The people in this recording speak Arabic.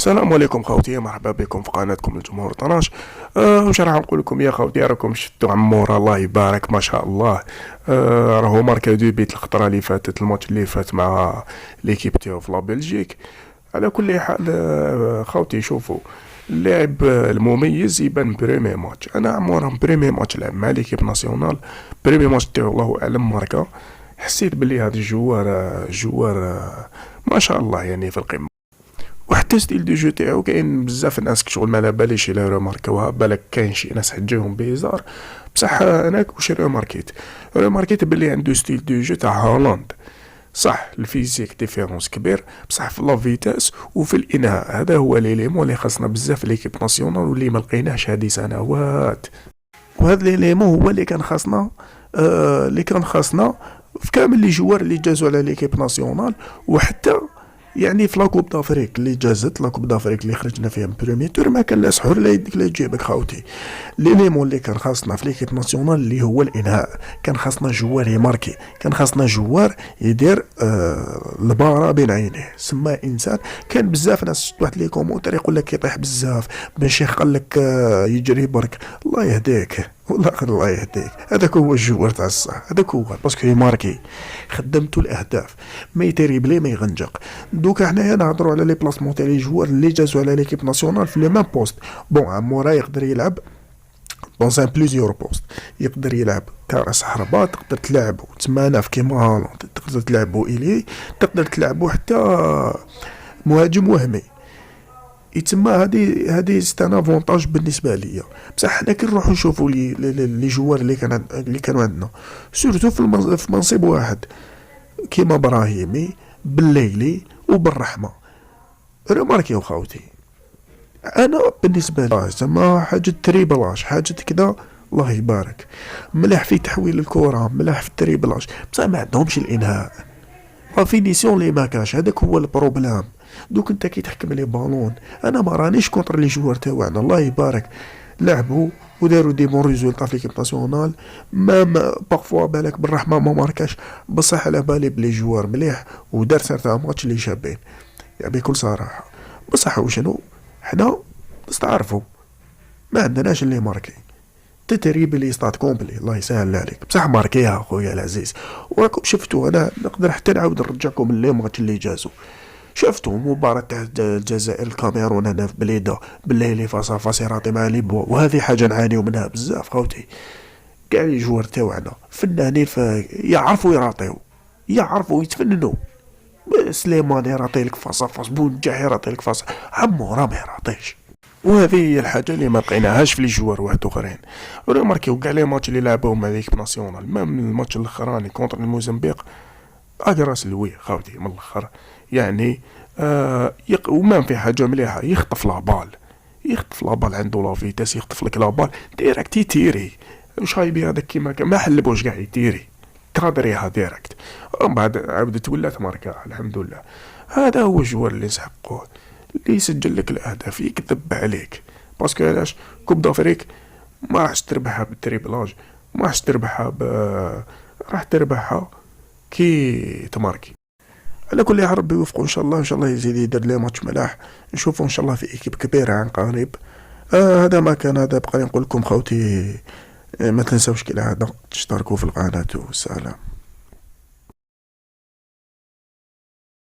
السلام عليكم خوتي، مرحبا بكم في قناتكم الجمهور طناش. واش راح نقول لكم يا خوتي؟ راكم شفتوا عمور الله يبارك ما شاء الله. راهو ماركا دو بيت الخطره اللي فاتت، الماتش اللي فات مع ليكيب تاعو في لا بلجيك. على كل حال خوتي شوفوا، اللاعب المميز يبان بريمي ماتش. انا عمور بريمي ماتش لعب مع ليكيب ناسيونال، بريمي ماتش تاعو الله اعلم ماركا. حسيت بلي هذا الجوار ما شاء الله يعني في القمه. وحتى ستيل دو جو تاعو كاين بزاف ناس شغل ما على باليش الا روماركوها، بالك كاين شي ناس حجيهم بيزار، بصح انا واش روماركيت بلي عنده ستيل دو جو تاع هولاند. صح الفيزيك ديفيرونس كبير، بصح في لا فيتاس وفي الانهاء هذا هو ليليمون اللي خاصنا بزاف ليكيب ناسيونال واللي ما لقيناهش هذه سنوات. وهذا ليليمون هو اللي كان خاصنا في كامل لي جوار اللي جازوا على ليكيب ناسيونال. وحتى يعني في لاكوب دافريك اللي جازت، لاكوب دافريك اللي خرجنا فيها من بروميي تور، ما كان لا سحور لا يديك لا يجيبك خاوتي. ليليمون اللي كان خاصنا في ليكيب ناسيونال اللي هو الانهاء، كان خاصنا جوار يماركي، كان خاصنا جوار يدير البارا بين عينيه. سما انسان كان بزاف ناس شفت واحد لي كومونتير يقول لك يطيح بزاف، بن شيخ قال لك يجري برك. الله يهديك والله الله يهديك، هذاك هو الجوار تاع الصح، هذاك هو باسكو يماركي، خدمتو الاهداف، ما يتريبلي ما يغنجق. دوكا حنايا نهضروا على لي بلاسمون تاع لي جوار اللي جازوا على ليكيب ناسيونال في لو ميم بوست. بون عمورا يقدر يلعب دون ان بليزيور بوست، يقدر يلعب كراس حربة، تقدر تلعبو تمانف كيما هالاند، تقدر تلعبو إيلي، تقدر تلعبو حتى مهاجم وهمي. يتما هادي ستان افونتاج بالنسبه ليا. بصح حنا كي نروحو نشوفو لي جوار اللي كانوا عندنا سورتو في منصب واحد كيما ابراهيمي بالليلي وبالرحمه. ريماركيو خاوتي، انا بالنسبه لي زعما حاجه تريبلاج، حاجه كذا الله يبارك، ملاح في تحويل الكره، ملاح في التريبلاج، بصح ما عندهمش الانهاء، لا فينيسيون لي ما كاش. هذاك هو البروبلام. دوك انت كي تحكم لي بالون، انا ما رانيش كونتر لي جوار تاعنا الله يبارك، لعبوا وداروا دي بون ريزولطا في ليكيب ناسيونال. ما باغفوا بالك بالرحمه ما ماركاش، بصح على بالي بلي جوار مليح ودار سارتا ماتش اللي شابين يعني بكل صراحه. بصح وشنو حنا نستعرفوا ما عندناش اللي ماركي، تتريب لي ستات كومبلي الله يسهل عليك، بصح ماركيها خويا العزيز. وراكم شفتوا انا نقدر حتى نعاود نرجعكم اللي ماتش اللي جازوا. شفتوا مباراة تاع الجزائر الكاميرون هنا في بليده بالليل فاس فاس يراطي مع ليبوا، وهذه حاجه نعانيو منها بزاف خوتي. كاع لي جوار تاعنا فنانين يعرفوا يراطيو، يعرفوا يتفننوا. سليمان يراطي لك فاس فاس، بونجاح يراطي لك فاس، عمورا ما يراطيش. وهذه هي الحاجه اللي ما لقيناهاش في لي جوار واحد اخرين. وريماركيو كاع لي ماتش اللي لعبوهم مع ليكيب ناسيونال، ميم الماتش الاخراني كونتر الموزمبيق راس الوي خاوتي من الاخر يعني. وما في حاجه مليحه، يخطف لابال عنده لا فيتاس، يخطف لك لابال ديريكت يتيري. واش هايبي هذاك كيما ما حلبوش كاع يتيري كادريها ديريكت. ومن بعد عاودت ولات ماركا الحمد لله. هذا هو الجوار اللي نسحقوه، اللي يسجل لك الاهداف يكذب عليك. باسكو علاش كوب دافريك ما راحش تربحها بالتريبلاج، ما راحش تربحها راح تربحها كي تماركي. على كل حال ربي يوفقه ان شاء الله، ان شاء الله يزيد يدير لي ماتش ملاح، نشوفه ان شاء الله في ايكيب كبيره عن قريب. هذا ما كان، هذا بقى نقول لكم خوتي. ما تنساوش كالعاده تشتركوا في القناه والسلام.